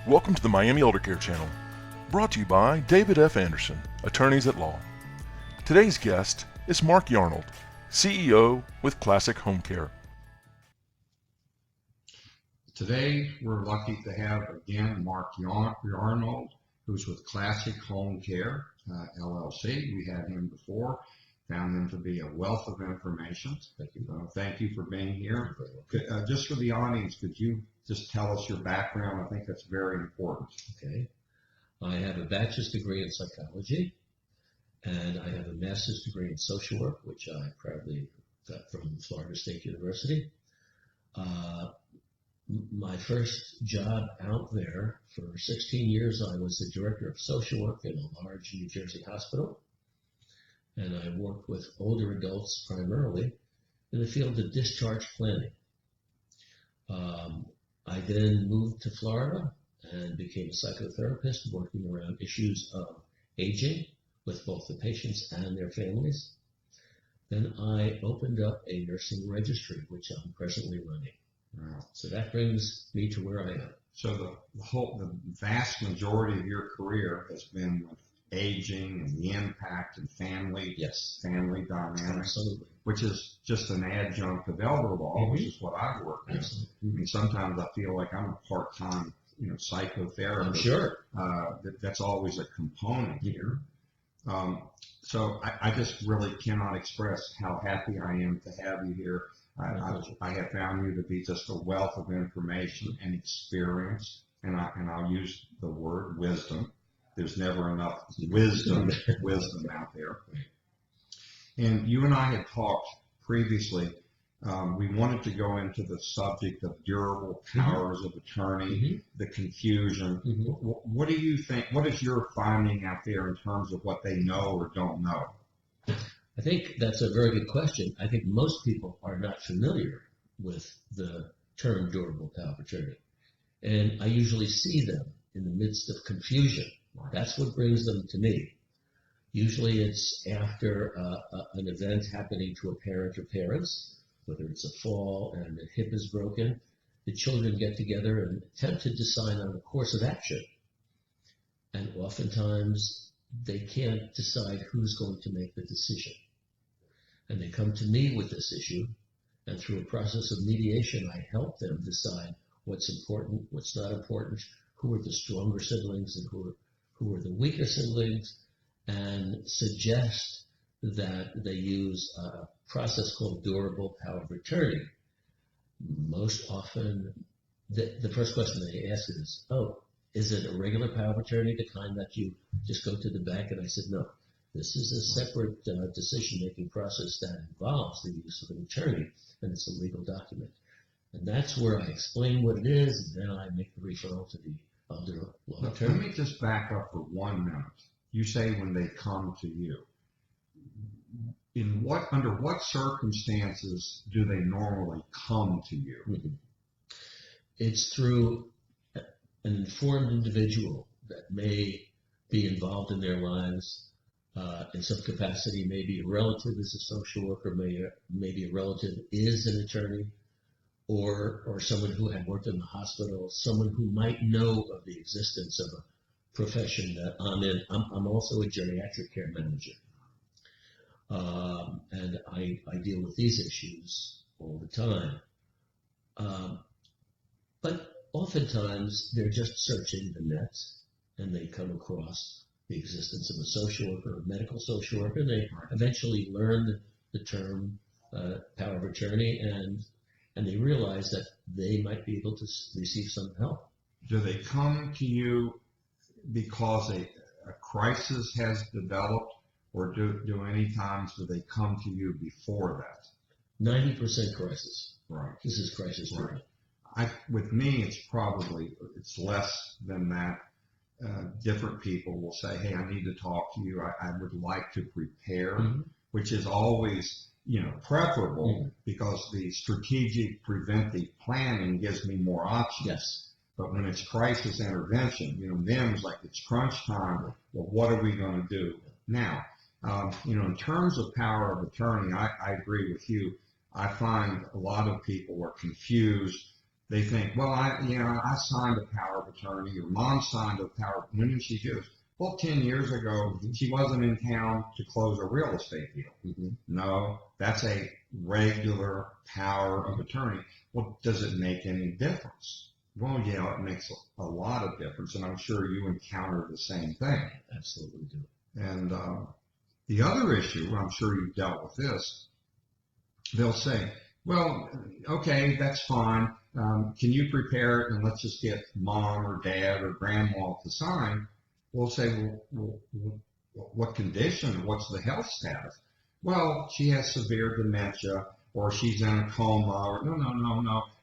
Welcome to the Miami Eldercare channel, brought to you by David F. Anderson, Attorneys at Law. Today's guest is Mark Yarnold, CEO with Classic Home Care. Today, we're lucky to have again Mark Yarnold, who's with Classic Home Care, LLC. We had him before, found him to be a wealth of information. Thank you. Thank you for being here. Just for the audience, could you just tell us your background? I think that's very important. Okay. I have a bachelor's degree in psychology, and I have a master's degree in social work, which I proudly got from Florida State University. My first job out there, for 16 years, I was the director of social work in a large New Jersey hospital. And I worked with older adults primarily in the field of discharge planning. I then moved to Florida and became a psychotherapist working around issues of aging with both the patients and their families. Then I opened up a nursing registry, which I'm presently running. Wow. So that brings me to where I am. So the vast majority of your career has been with aging and the impact and family dynamics, Absolutely. which is just an adjunct of elder law, which is what I work with. I mean, sometimes I feel like I'm a part-time, psychotherapist. I'm sure. That's always a component here. So I just really cannot express how happy I am to have you here. I have found you to be just a wealth of information and experience, and I'll use the word wisdom. There's never enough wisdom out there. And you and I had talked previously. We wanted to go into the subject of durable powers of attorney, the confusion. What do you think? What is your finding out there in terms of what they know or don't know? I think that's a very good question. I think most people are not familiar with the term durable power of attorney. And I usually see them in the midst of confusion. That's what brings them to me. Usually it's after an event happening to a parent or parents, whether it's a fall and the hip is broken, the children get together and attempt to decide on a course of action. And oftentimes they can't decide who's going to make the decision. And they come to me with this issue, and through a process of mediation, I help them decide what's important, what's not important, who are the stronger siblings and who are the weaker siblings, and suggest that they use a process called durable power of attorney. Most often, the first question they ask is, is it a regular power of attorney, the kind that you just go to the bank? And I said, no. This is a separate decision-making process that involves the use of an attorney, and it's a legal document. And that's where I explain what it is, and then I make the referral to the elder law attorney. Let me just back up for 1 minute. You say when they come to you. Under what circumstances do they normally come to you? It's through an informed individual that may be involved in their lives in some capacity. Maybe a relative is a social worker, maybe a relative is an attorney, or someone who had worked in the hospital, someone who might know of the existence of a profession that I'm in. I'm also a geriatric care manager. And I deal with these issues all the time. But oftentimes they're just searching the net and they come across the existence of a social worker, a medical social worker, and they eventually learn the term power of attorney, and they realize that they might be able to receive some help. Do they come to you because a crisis has developed, or do any times do they come to you before that? 90% crisis. Right. This is crisis. Right. With me, it's less than that. Different people will say, hey, I need to talk to you. I would like to prepare, which is always, preferable because the strategic preventive planning gives me more options. Yes. But when it's crisis intervention, then it's like it's crunch time. Well, what are we going to do now? In terms of power of attorney, I agree with you. I find a lot of people are confused they think, well, I signed a power of attorney, or mom signed a power. When did she do it? Well, 10 years ago, she wasn't in town to close a real estate deal. No, that's a regular power of attorney. Well, does it make any difference? Well, yeah, it makes a lot of difference, and I'm sure you encounter the same thing. Absolutely do. And the other issue, I'm sure you've dealt with this, they'll say, well, okay, that's fine. Can you prepare it and let's just get mom or dad or grandma to sign? We'll say, well, what condition? What's the health status? Well, she has severe dementia, or she's in a coma, or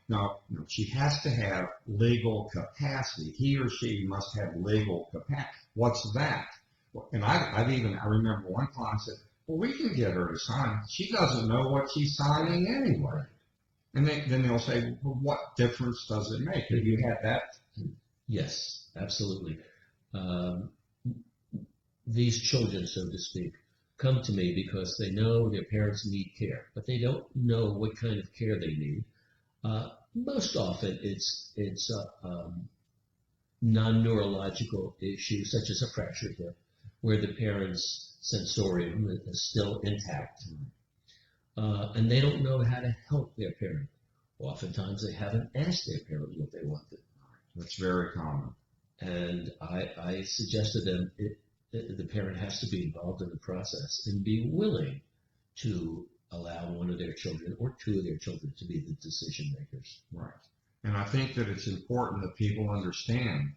no. She has to have legal capacity. He or she must have legal capacity. What's that? And I remember one client said, well, we can get her to sign. She doesn't know what she's signing anyway. And then they'll say, well, what difference does it make? Have you had that? Yes, absolutely. These children, so to speak, come to me because they know their parents need care, but they don't know what kind of care they need. Most often, it's non-neurological issues such as a fractured hip, where the parents' sensorium is still intact, and they don't know how to help their parent. Oftentimes, they haven't asked their parent what they wanted. That's very common. And I suggest to them the parent has to be involved in the process and be willing to allow one of their children or two of their children to be the decision makers. Right. And I think that it's important that people understand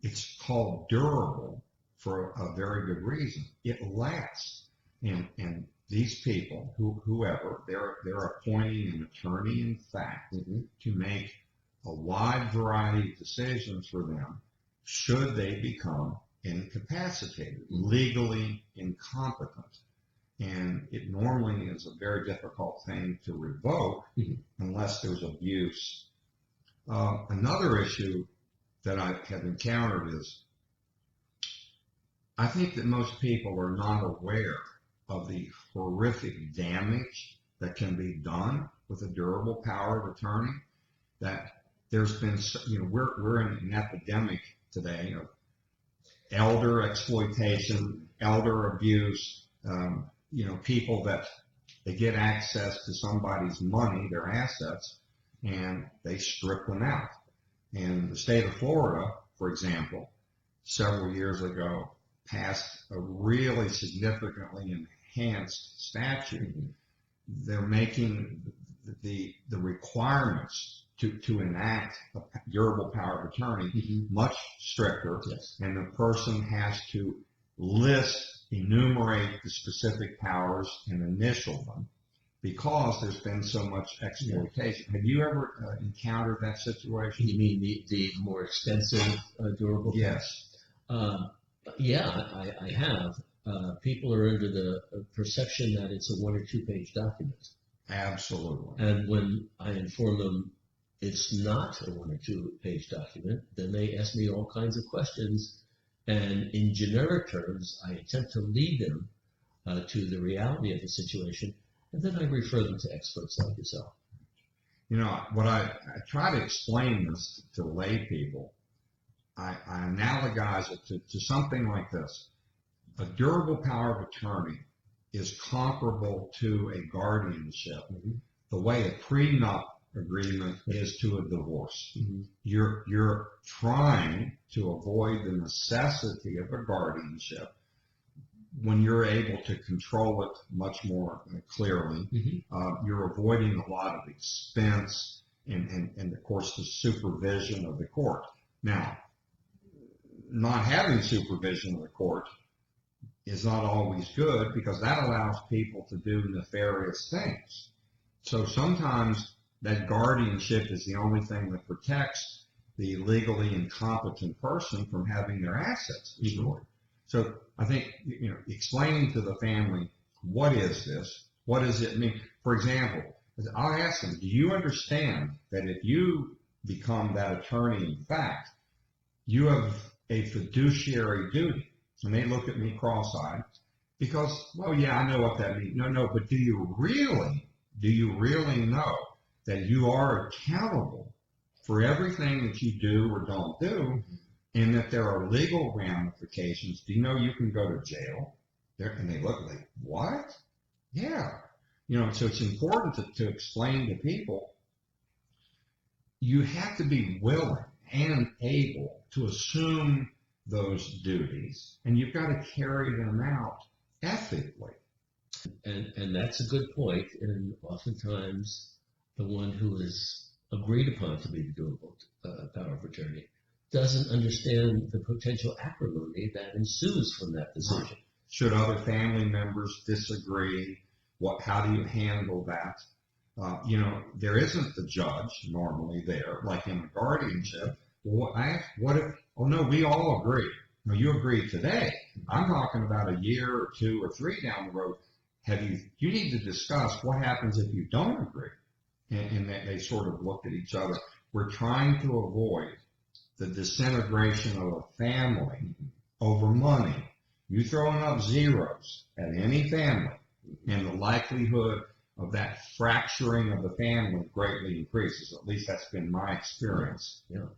it's called durable for a very good reason. It lasts. And these people, whoever, they're appointing an attorney in fact to make a wide variety of decisions for them should they become incapacitated, legally incompetent. And it normally is a very difficult thing to revoke unless there's abuse. Another issue that I have encountered is I think that most people are not aware of the horrific damage that can be done with a durable power of attorney. That there's been, we're in an epidemic today of elder exploitation, elder abuse, people that they get access to somebody's money, their assets, and they strip them out. And the state of Florida, for example, several years ago, passed a really significantly enhanced statute. They're making the requirements to enact a durable power of attorney much stricter, and the person has to enumerate the specific powers and initial them because there's been so much exploitation. Have you ever encountered that situation? You mean the more expensive durable? Yes. I have. People are under the perception that it's a 1 or 2 page document. Absolutely. And when I inform them it's not a 1 or 2 page document, then they ask me all kinds of questions. And in generic terms, I attempt to lead them to the reality of the situation, and then I refer them to experts like yourself. What I try to explain this to lay people, I analogize it to something like this. A durable power of attorney is comparable to a guardianship, the way a prenup agreement is to a divorce. You're trying to avoid the necessity of a guardianship when you're able to control it much more clearly. You're avoiding a lot of expense and of course the supervision of the court. Now, not having supervision of the court is not always good because that allows people to do nefarious things. So sometimes that guardianship is the only thing that protects the legally incompetent person from having their assets destroyed. So I think, explaining to the family, what is this? What does it mean? For example, I'll ask them, do you understand that if you become that attorney in fact, you have a fiduciary duty? And they look at me cross-eyed because, well, yeah, I know what that means. No, but do you really know that you are accountable for everything that you do or don't do, and that there are legal ramifications. Do you know you can go to jail? And they look like, what? Yeah. So it's important to explain to people, you have to be willing and able to assume those duties, and you've got to carry them out ethically. And that's a good point. And oftentimes, the one who is agreed upon to be the durable power of attorney doesn't understand the potential acrimony that ensues from that decision. Right. Should other family members disagree? How do you handle that? There isn't the judge normally there, like in a guardianship. What if, oh no, we all agree. No, you agree today. I'm talking about a year or 2 or 3 down the road. You need to discuss what happens if you don't agree. And they sort of looked at each other. We're trying to avoid the disintegration of a family over money. You throw enough zeros at any family, and the likelihood of that fracturing of the family greatly increases. At least that's been my experience. Yeah.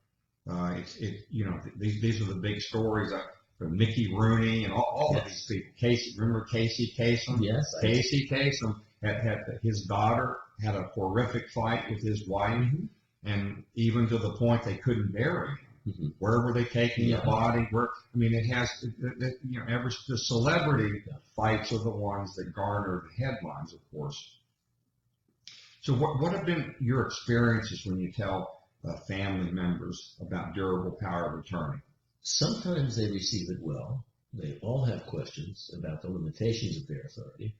These are the big stories from Mickey Rooney and all Yes. of these people. Remember Casey Kasem? Yes. Casey Kasem had his daughter had a horrific fight with his wife, and even to the point they couldn't bury him. Where were they taking the body? The celebrity fights are the ones that garner the headlines, of course. So what have been your experiences when you tell family members about durable power of attorney? Sometimes they receive it well. They all have questions about the limitations of their authority.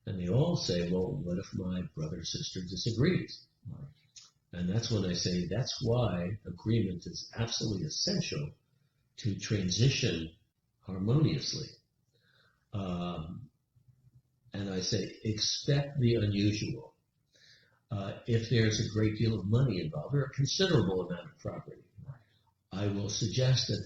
And they all say, well, what if my brother or sister disagrees? And that's when I say that's why agreement is absolutely essential to transition harmoniously. And I say expect the unusual. If there's a great deal of money involved or a considerable amount of property, I will suggest that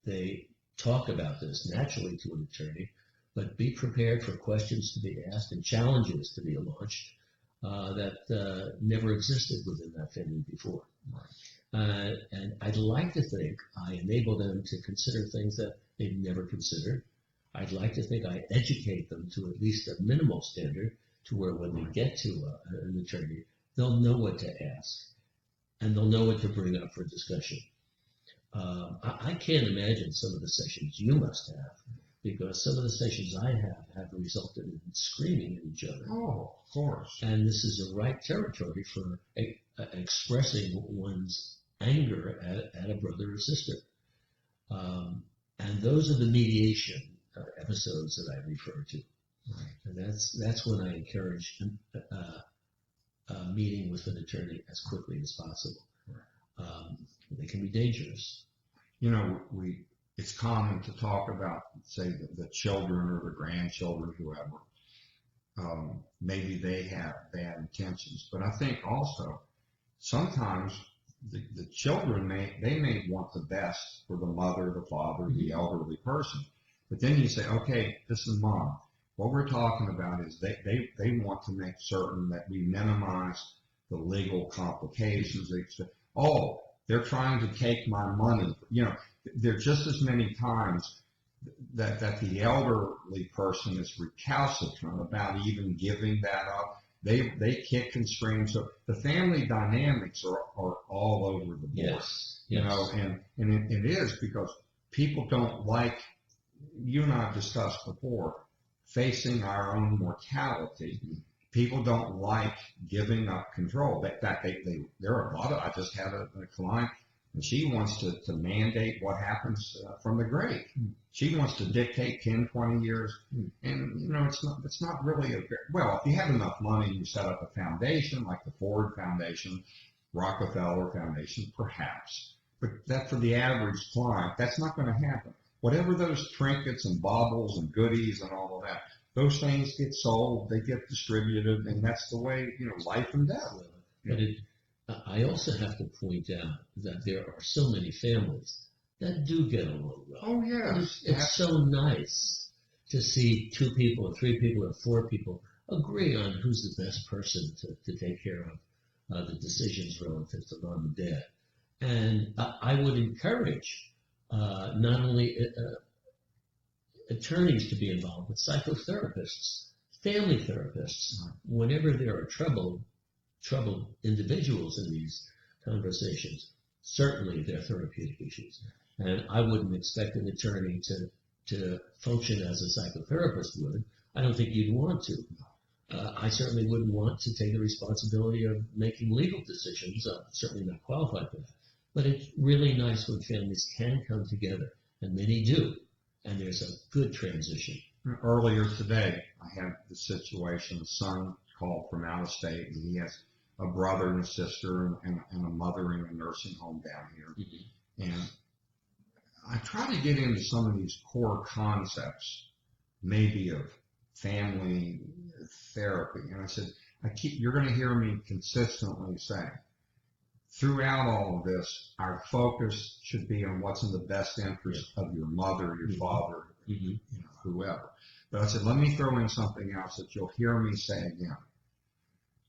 they talk about this naturally to an attorney, but be prepared for questions to be asked and challenges to be launched that never existed within that family before. And I'd like to think I enable them to consider things that they've never considered. I'd like to think I educate them to at least a minimal standard to where when they get to an attorney, they'll know what to ask and they'll know what to bring up for discussion. I can't imagine some of the sessions you must have, because some of the sessions I have resulted in screaming at each other. Oh, of course. And this is a right territory for expressing one's anger at a brother or sister. And those are the mediation episodes that I refer to. And that's when I encourage a meeting with an attorney as quickly as possible. They can be dangerous. It's common to talk about, say, the children or the grandchildren, whoever. Maybe they have bad intentions, but I think also sometimes the children may want the best for the mother, the father, the elderly person. But then you say, okay, this is Mom. What we're talking about is they want to make certain that we minimize the legal complications. Oh, they're trying to take my money. There are just as many times that the elderly person is recalcitrant about even giving that up. They kick and scream. So the family dynamics are all over the board. Yes. And it is because people don't like, you and I have discussed before, facing our own mortality. People don't like giving up control. In fact, there are a lot of, I just had a client, and she wants to mandate what happens from the grave. She wants to dictate 10, 20 years. And, it's not really well, if you have enough money, you set up a foundation like the Ford Foundation, Rockefeller Foundation, perhaps. But that for the average client, that's not going to happen. Whatever those trinkets and baubles and goodies and all of that, those things get sold, they get distributed, and that's the way, life and death. But I also have to point out that there are so many families that do get along well. Oh, yeah. It's so nice to see 2 people or 3 people or 4 people agree on who's the best person to take care of the decisions relative to mom and dad. And I would encourage not only attorneys to be involved, but psychotherapists, family therapists, whenever there are troubled individuals in these conversations. Certainly, they're therapeutic issues, and I wouldn't expect an attorney to function as a psychotherapist would. I don't think you'd want to. I certainly wouldn't want to take the responsibility of making legal decisions. I'm certainly not qualified for that. But it's really nice when families can come together, and many do, and there's a good transition. Earlier today, I had the situation, the son called from out of state, and he has a brother and a sister and a mother in a nursing home down here. Mm-hmm. And I try to get into some of these core concepts, maybe of family therapy. And I said, you're going to hear me consistently say, throughout all of this, our focus should be on what's in the best interest of your mother, your mm-hmm. father, mm-hmm. Whoever. But I said, let me throw in something else that you'll hear me say again.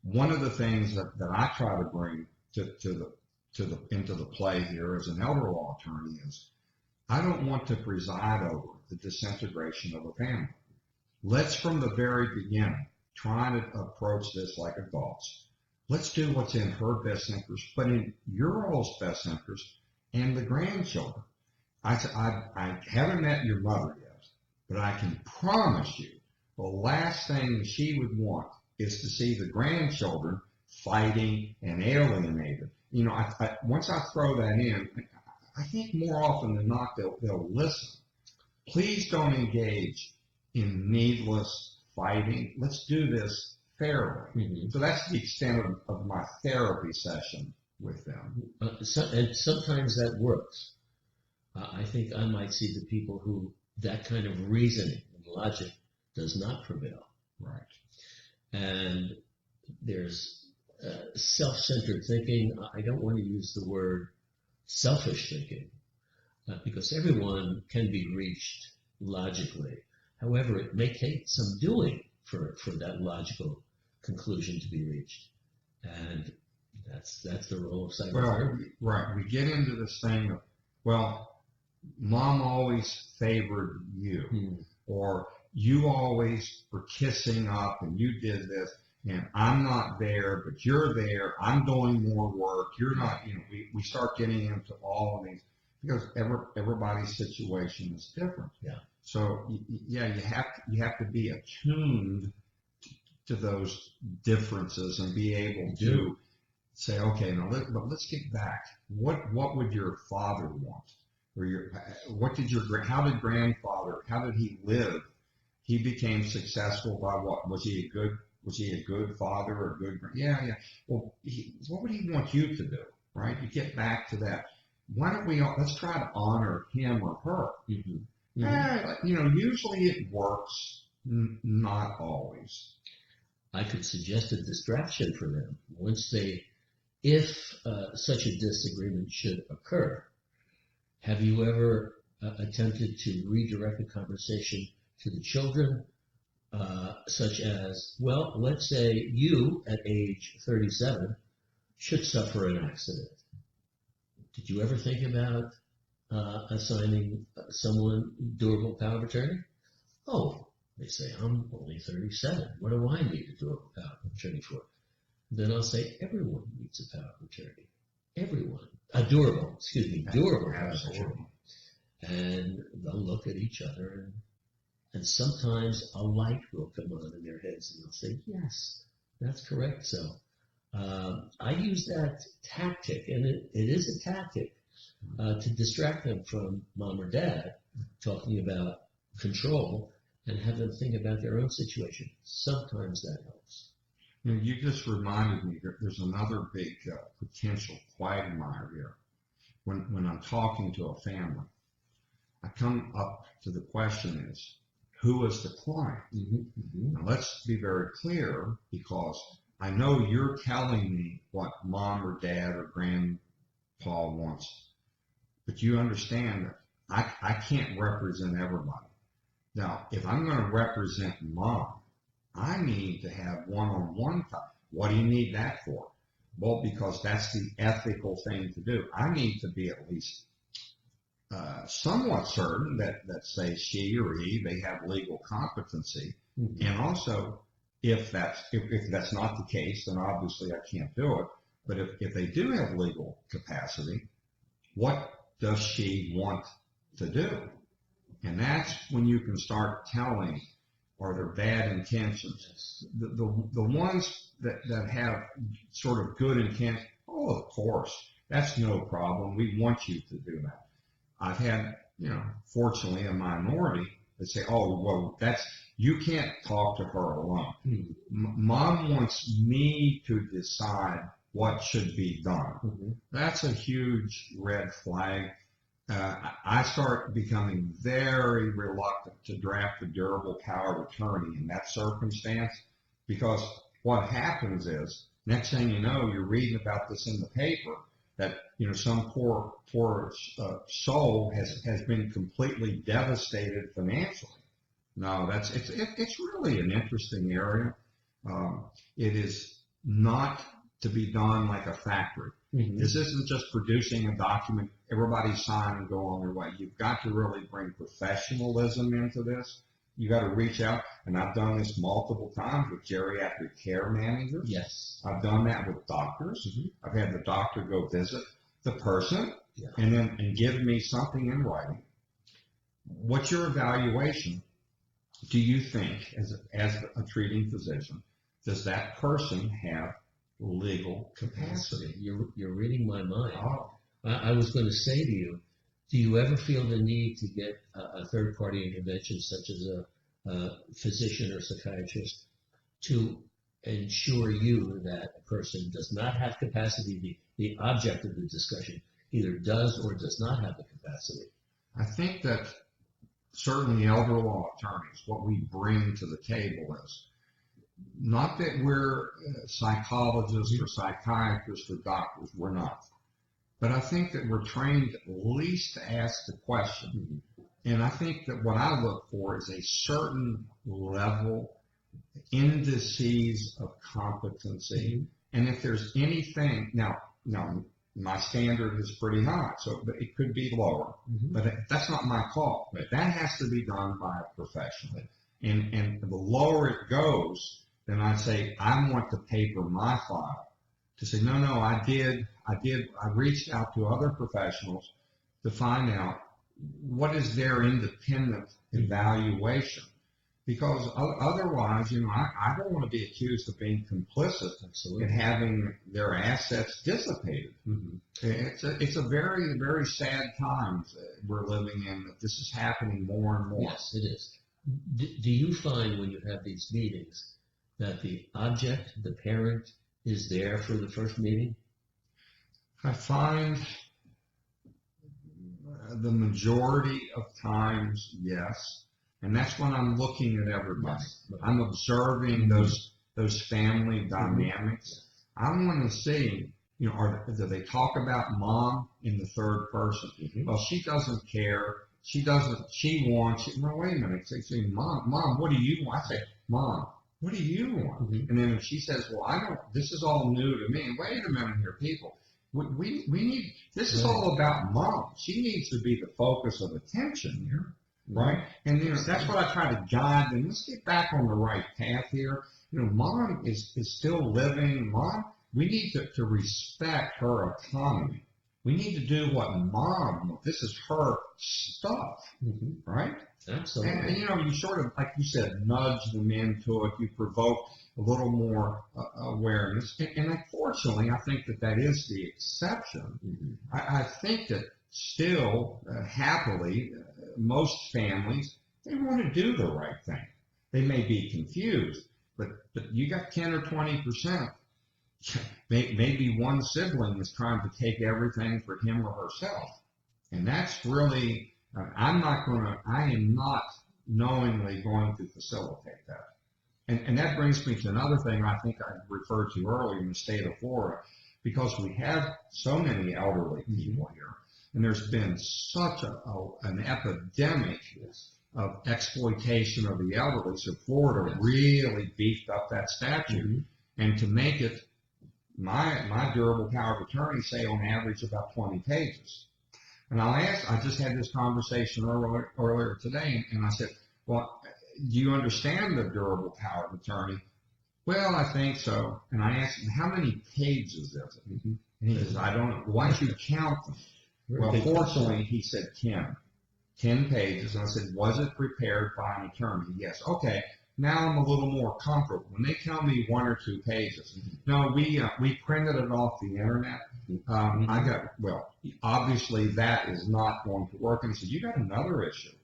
One of the things that I try to bring into the play here as an elder law attorney is I don't want to preside over the disintegration of a family. Let's, from the very beginning, try to approach this like adults. Let's do what's in her best interest, but in your all's best interest and the grandchildren. I haven't met your mother yet, but I can promise you the last thing she would want is to see the grandchildren fighting and alienated. Once I throw that in, I think more often than not they'll listen. Please don't engage in needless fighting. Let's do this fairly. Mm-hmm. So that's the extent of my therapy session with them. And sometimes that works. I think I might see the people who that kind of reasoning and logic does not prevail. Right. And there's self-centered thinking. I don't want to use the word selfish thinking because everyone can be reached logically. However, it may take some doing for that logical conclusion to be reached. And that's the role of psychotherapy. Well, right. We get into this thing of, well, mom always favored you, or you always were kissing up and you did this, and I'm not there, but you're there. I'm doing more work. You're not, we start getting into all of these because everybody's situation is different. Yeah. So yeah, you have to be attuned to those differences and be able to say, okay, now let's get back. What would your father want? Or how did grandfather, how did he live? He became successful by what? Was he a good father or a good? Yeah. Well, what would he want you to do? Right? You get back to that. Why don't let's try to honor him or her? Mm-hmm. Mm-hmm. Usually it works, not always. I could suggest a distraction for them if such a disagreement should occur. Have you ever attempted to redirect the conversation to the children, such as, well, let's say you at age 37 should suffer an accident. Did you ever think about assigning someone durable power of attorney? Oh, they say, I'm only 37. What do I need a durable power of attorney for? Then I'll say, everyone needs a power of attorney. Everyone. Durable power of attorney. And they'll look at each other and sometimes a light will come on in their heads and they'll say, yes, that's correct. So I use that tactic, and it is a tactic to distract them from mom or dad talking about control and have them think about their own situation. Sometimes that helps. You just reminded me that there's another big potential quagmire here. When I'm talking to a family, I come up to the question is, who is the client? Mm-hmm. Mm-hmm. Now let's be very clear, because I know you're telling me what mom or dad or grandpa wants, but you understand that I can't represent everybody. Now, if I'm going to represent mom, I need to have one-on-one time. What do you need that for? Well, because that's the ethical thing to do. I need to be at least somewhat certain that say she or he, they have legal competency. Mhm. And also, if that's not the case, then obviously I can't do it. But if they do have legal capacity, what does she want to do? And that's when you can start telling, are there bad intentions? The ones that have sort of good intent, oh, of course, that's no problem. We want you to do that. I've had, fortunately, a minority that say, oh, well, you can't talk to her alone. Mhm. Mom wants me to decide what should be done. Mhm. That's a huge red flag. I start becoming very reluctant to draft a durable power of attorney in that circumstance, because what happens is, next thing you know, you're reading about this in the paper that some poor soul has been completely devastated financially. No, it's really an interesting area. It is not to be done like a factory. Mhm. This isn't just producing a document, everybody sign and go on their way. You've got to really bring professionalism into this. You got to reach out, and I've done this multiple times with geriatric care managers. Yes. I've done that with doctors. Mhm. I've had the doctor go visit the person, Yeah. and give me something in writing. What's your evaluation? Do you think, as a treating physician, does that person have legal capacity? You're reading my mind. Oh, I was going to say to you, do you ever feel the need to get a third-party intervention, such as a physician or psychiatrist, to ensure you that a person does not have capacity? The object of the discussion either does or does not have the capacity. I think that certainly elder law attorneys, what we bring to the table is not that we're psychologists or psychiatrists or doctors, we're not. But I think that we're trained at least to ask the question. And I think that what I look for is a certain level, indices of competency. And if there's anything, now, my standard is pretty high, so but it could be lower. Mhm. But that's not my call. But that has to be done by a professional. And the lower it goes, then I say, I want to paper my file to say, no, I reached out to other professionals to find out what is their independent evaluation. Because otherwise, I don't want to be accused of being complicit in having their assets dissipated. Mm-hmm. It's a very, very sad times we're living in that this is happening more and more. Yes, it is. Do you find when you have these meetings that the object, the parent, is there for the first meeting? I find the majority of times, yes. And that's when I'm looking at everybody. Yes. I'm observing those family dynamics. I want to see, do they talk about mom in the third person? Mm-hmm. Well, she doesn't care. She wants it. No, wait a minute. Say, mom, what do you want? I say, mom, what do you want? Mm-hmm. And then if she says, well, this is all new to me. Wait a minute here, people. We need, this is all about mom. She needs to be the focus of attention here. Right? And that's what I try to guide them. Let's get back on the right path here. Mom is still living. Mom, we need to respect her autonomy. We need to do what mom, this is her stuff. Mm-hmm. Right? Absolutely. And you sort of, like you said, nudge them into it. You provoke a little more awareness. And unfortunately, I think that is the exception. Mm-hmm. I think that still, happily, most families, they want to do the right thing. They may be confused, but you got 10 or 20%. Maybe one sibling is trying to take everything for him or herself. And that's really, I am not knowingly going to facilitate that. And that brings me to another thing I think I referred to earlier in the state of Florida, because we have so many elderly people here. And there's been such an epidemic of exploitation of the elderly. So Florida really beefed up that statute. Mm-hmm. And to make it my durable power of attorney say on average about 20 pages. And I just had this conversation earlier today, and I said, well, do you understand the durable power of attorney? Well, I think so. And I asked him, how many pages is it? And he says, I don't know. Why don't you count them? Well, fortunately, he said 10 pages. And I said, was it prepared by an attorney? Yes. Okay. Now I'm a little more comfortable. When they tell me 1 or 2 pages, no, we printed it off the internet. Obviously that is not going to work. And he said, you got another issue.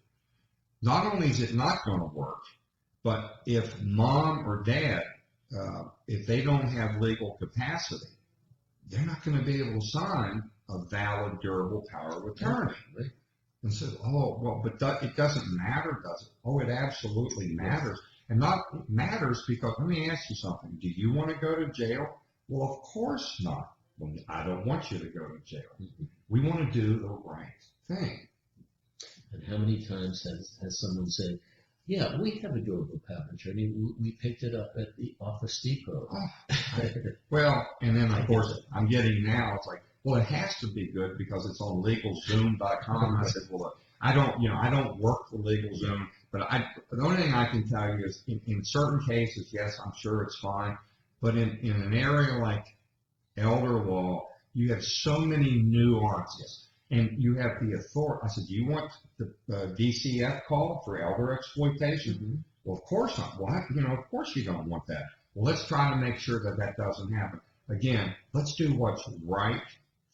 Not only is it not going to work, but if mom or dad, if they don't have legal capacity, they're not going to be able to sign a valid, durable power of attorney. Right. And said, oh, well, but it doesn't matter, does it? Oh, it absolutely matters. And not matters because, let me ask you something. Do you want to go to jail? Well, of course not. Well, I don't want you to go to jail. We want to do the right thing. And how many times has someone said, yeah, we have a durable power of attorney. We picked it up at the Office Depot. Well, and then of course I'm getting now, it's like, well, it has to be good because it's on LegalZoom.com. I said, well, I don't work for LegalZoom, but the only thing I can tell you is in certain cases, yes, I'm sure it's fine. But in an area like elder law, you have so many nuances. And you have the authority. I said, do you want the DCF call for elder exploitation? Well, of course not. Well, of course you don't want that. Well, let's try to make sure that that doesn't happen. Again, let's do what's right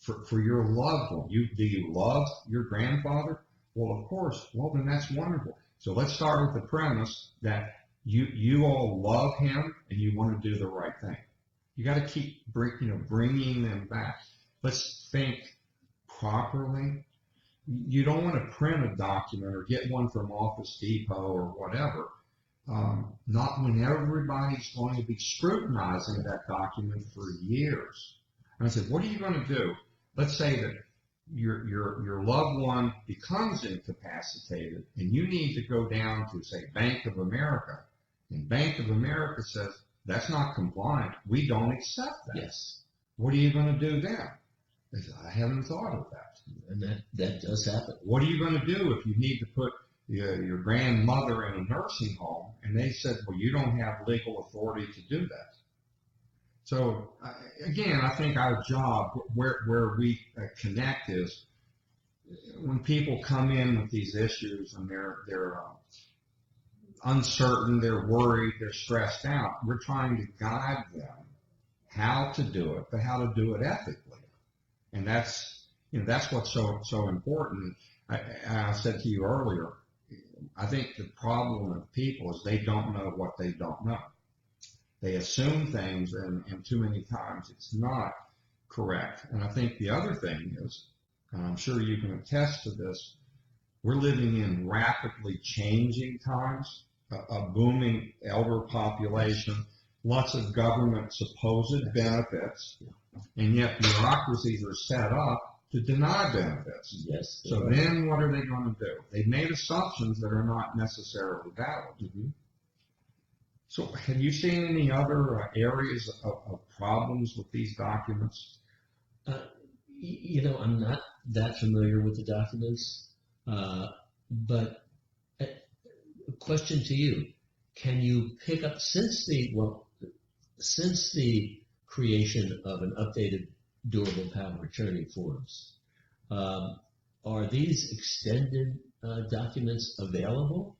for your loved one. Do you love your grandfather? Well, of course. Well, then that's wonderful. So let's start with the premise that you all love him and you want to do the right thing. You got to keep bringing them back. Let's think properly. You don't want to print a document or get one from Office Depot or whatever, not when everybody's going to be scrutinizing that document for years. And I said, what are you going to do? Let's say that your loved one becomes incapacitated and you need to go down to, say, Bank of America, and Bank of America says, that's not compliant. We don't accept that. Yes. What are you going to do then? I said, I haven't thought of that. And that does happen. What are you going to do if you need to put your grandmother in a nursing home and they said, well, you don't have legal authority to do that? So again, I think our job where we connect is when people come in with these issues and they're uncertain, they're worried, they're stressed out. We're trying to guide them how to do it, but how to do it ethically. And that's what's so important. I said to you earlier, I think the problem with people is they don't know what they don't know. They assume things, and too many times it's not correct. And I think the other thing is, and I'm sure you can attest to this, we're living in rapidly changing times, a booming elder population, lots of government supposed benefits, and yet bureaucracies are set up to deny benefits. Yes. So then what are they going to do? They've made assumptions that are not necessarily valid. So have you seen any other areas of problems with these documents? I'm not that familiar with the documents, but a question to you. Can you pick up, since the creation of an updated durable power of attorney forms, are these extended documents available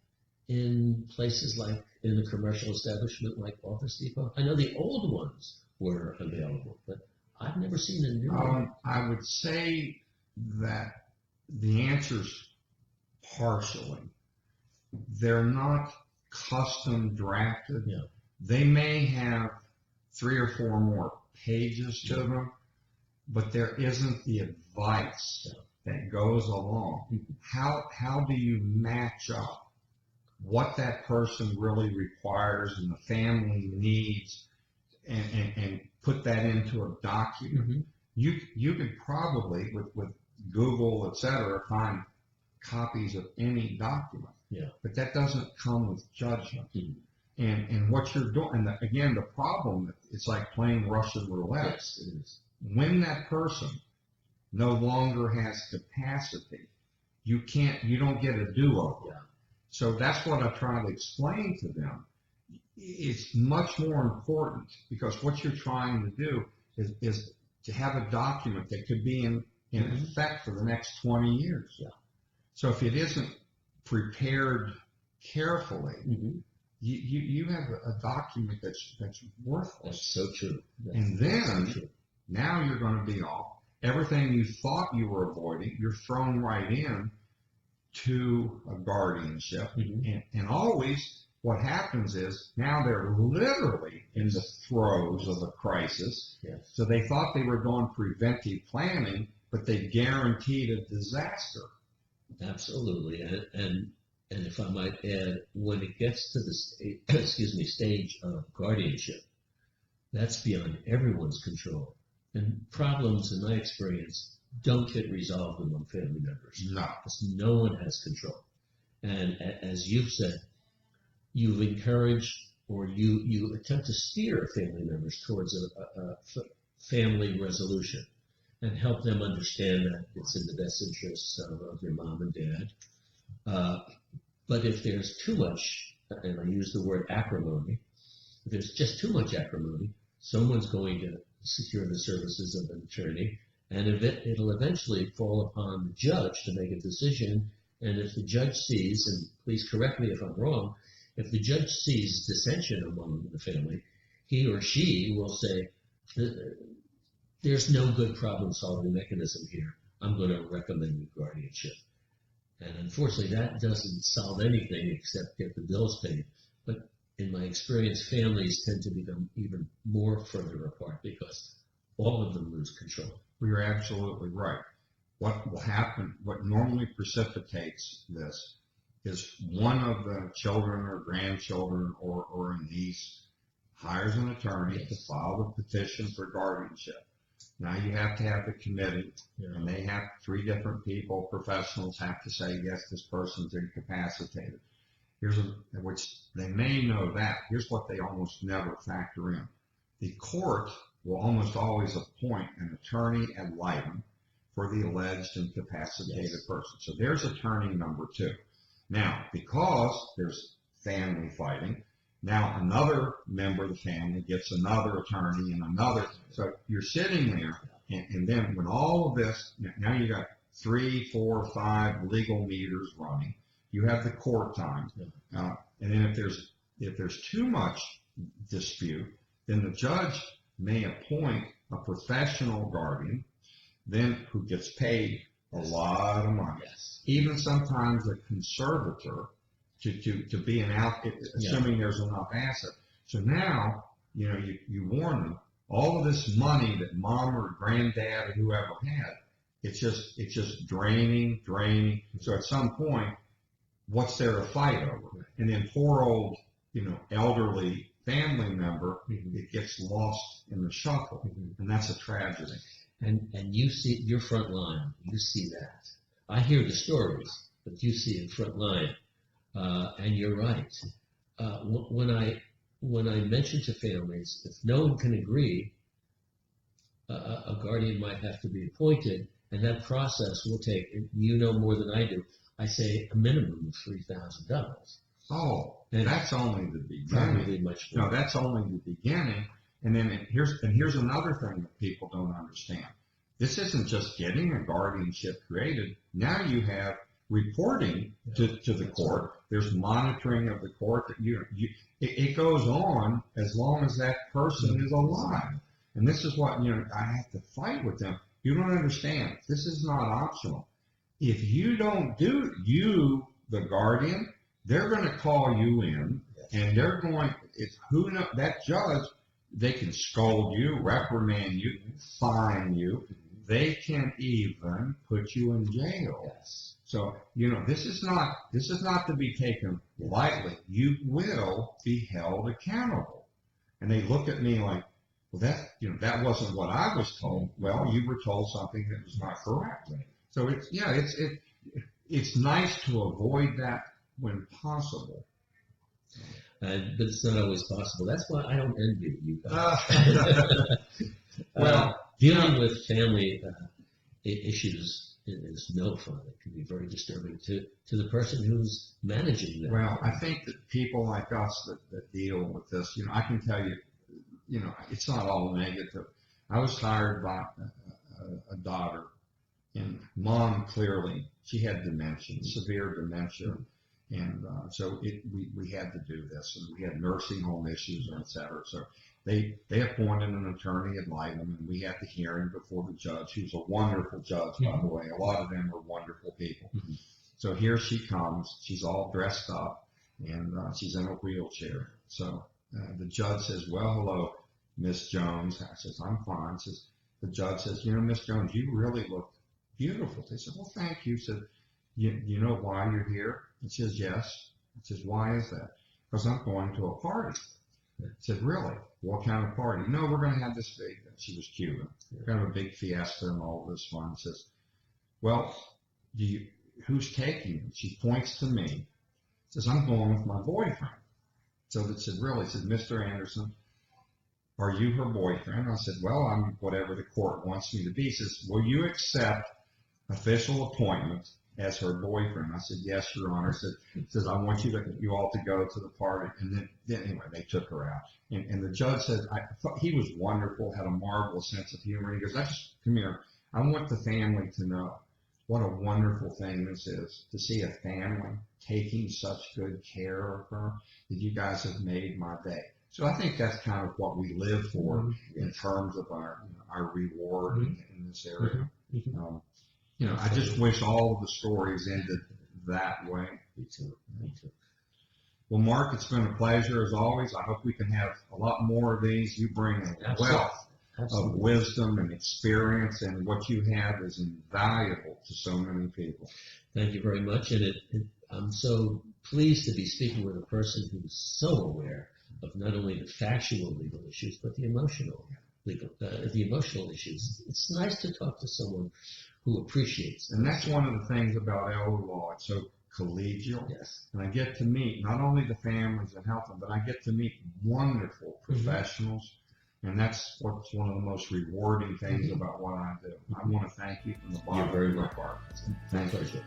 in places like in the commercial establishment like Office Depot? I know the old ones were available, but I've never seen a new one. I would say that the answer's partially. They're not custom drafted. Yeah. They may have 3 or 4 more pages to them, but there isn't the advice that goes along. How do you match up what that person really requires and the family needs and put that into a document? You could probably, with Google, et cetera, find copies of any document. Yeah. But that doesn't come with judgment. And what you're doing, and again, the problem, it's like playing Russian roulette. Yes, it is. When that person no longer has capacity, you don't get a do-over. Yeah. So that's what I try to explain to them. It's much more important because what you're trying to do is to have a document that could be in effect for the next 20 years. Yeah. So if it isn't prepared carefully, you have a document that's worthless. That's so true. And then now you're going to be off. Everything you thought you were avoiding, you're thrown right in to a guardianship. And always what happens is now they're literally in the throes of a crisis. Yes. So they thought they were doing preventive planning, but they guaranteed a disaster. Absolutely. And if I might add, when it gets to the stage of guardianship, that's beyond everyone's control. And problems, in my experience, don't get resolved among family members. No. Because no one has control. And as you've said, you've encouraged or you attempt to steer family members towards a family resolution and help them understand that it's in the best interests of their mom and dad. But if there's too much, and I use the word acrimony, if there's just too much acrimony, someone's going to secure the services of an attorney, and it'll eventually fall upon the judge to make a decision. And if the judge sees, and please correct me if I'm wrong, if the judge sees dissension among the family, he or she will say, there's no good problem-solving mechanism here. I'm going to recommend guardianship. And unfortunately, that doesn't solve anything except get the bills paid. But in my experience, families tend to become even more further apart because all of them lose control. You're absolutely right. What will happen, what normally precipitates this is one of the children or grandchildren or a niece hires an attorney to file the petition for guardianship. Now you have to have the committee, and they have 3 different people, professionals have to say, yes, this person's incapacitated. Which they may know that. Here's what they almost never factor in. The court will almost always appoint an attorney ad litem for the alleged incapacitated person. So there's attorney number 2. Now, because there's family fighting, now another member of the family gets another attorney and another. So you're sitting there, and then when all of this, now you got 3, 4, 5 legal meters running. You have the court time, and then if there's too much dispute, then the judge may appoint a professional guardian, then who gets paid a lot of money. Yes. Even sometimes a conservator to be an out, assuming there's enough asset. So now, you warn them, all of this money that mom or granddad or whoever had, it's just draining. So at some point, what's there to fight over? And then poor old, elderly family member, it gets lost in the shuffle, and that's a tragedy. And you see your front line, you see that. I hear the stories, but you see it front line. And you're right. When I mention to families, if no one can agree, a guardian might have to be appointed, and that process will take, you know more than I do, I say a minimum of $3,000. Oh, and that's only the beginning. Probably much more. No, that's only the beginning. And then here's another thing that people don't understand. This isn't just getting a guardianship created. Now you have reporting to the court. There's monitoring of the court. That it goes on as long as that person is alive. And this is what I have to fight with them. You don't understand. This is not optional. If you don't do it, the guardian, they're going to call you in, and they're going. That judge, they can scold you, reprimand you, fine you. They can even put you in jail. Yes. So this is not to be taken lightly. You will be held accountable. And they look at me like, well, that wasn't what I was told. Well, you were told something that was not correct. Right. So it's nice to avoid that when possible. but it's not always possible. That's why I don't envy you guys. Well, Dealing with family issues is no fun. It can be very disturbing to the person who's managing them. well, I think that people like us that deal with this, I can tell you, it's not all negative. I was hired by a daughter, and mom clearly, she had dementia, severe dementia. And so we had to do this, and we had nursing home issues, et cetera. So they appointed an attorney ad litem, and we had the hearing before the judge, who's a wonderful judge, by the way. A lot of them are wonderful people. So here she comes. She's all dressed up, and she's in a wheelchair. So the judge says, "Well, hello, Miss Jones." I says, "I'm fine." Says the judge says, "Miss Jones, you really look beautiful." They said, "Well, thank you." Said, "You know why you're here?" He says, "Yes." He says, "Why is that?" "Because I'm going to a party." I said, "Really? What kind of party?" "No, we're going to have this big," she was Cuban, kind of a big fiesta and all this fun. He says, "Well, who's taking you?" She points to me. Says, "I'm going with my boyfriend." So they said, "Really?" He said, "Mr. Anderson, are you her boyfriend?" I said, "Well, I'm whatever the court wants me to be." He says, "Will you accept official appointment as her boyfriend?" I said, "Yes, Your Honor." Says, "I want you all to go to the party." And then anyway, they took her out. And the judge said, I thought he was wonderful, had a marvelous sense of humor. He goes, "Come here. I want the family to know what a wonderful thing this is, to see a family taking such good care of her, that you guys have made my day." So I think that's kind of what we live for in terms of our reward in this area. I just wish all of the stories ended that way. Me too. Me too. Well, Mark, it's been a pleasure as always. I hope we can have a lot more of these. You bring a wealth of wisdom and experience, and what you have is invaluable to so many people. Thank you very much. And I'm so pleased to be speaking with a person who's so aware of not only the factual legal issues, but the emotional issues. It's nice to talk to someone who appreciates. And that's one of the things about elder law. It's so collegial. Yes. And I get to meet not only the families and help them, but I get to meet wonderful professionals. And that's what's one of the most rewarding things about what I do. I want to thank you from the bottom of my heart. Thank you.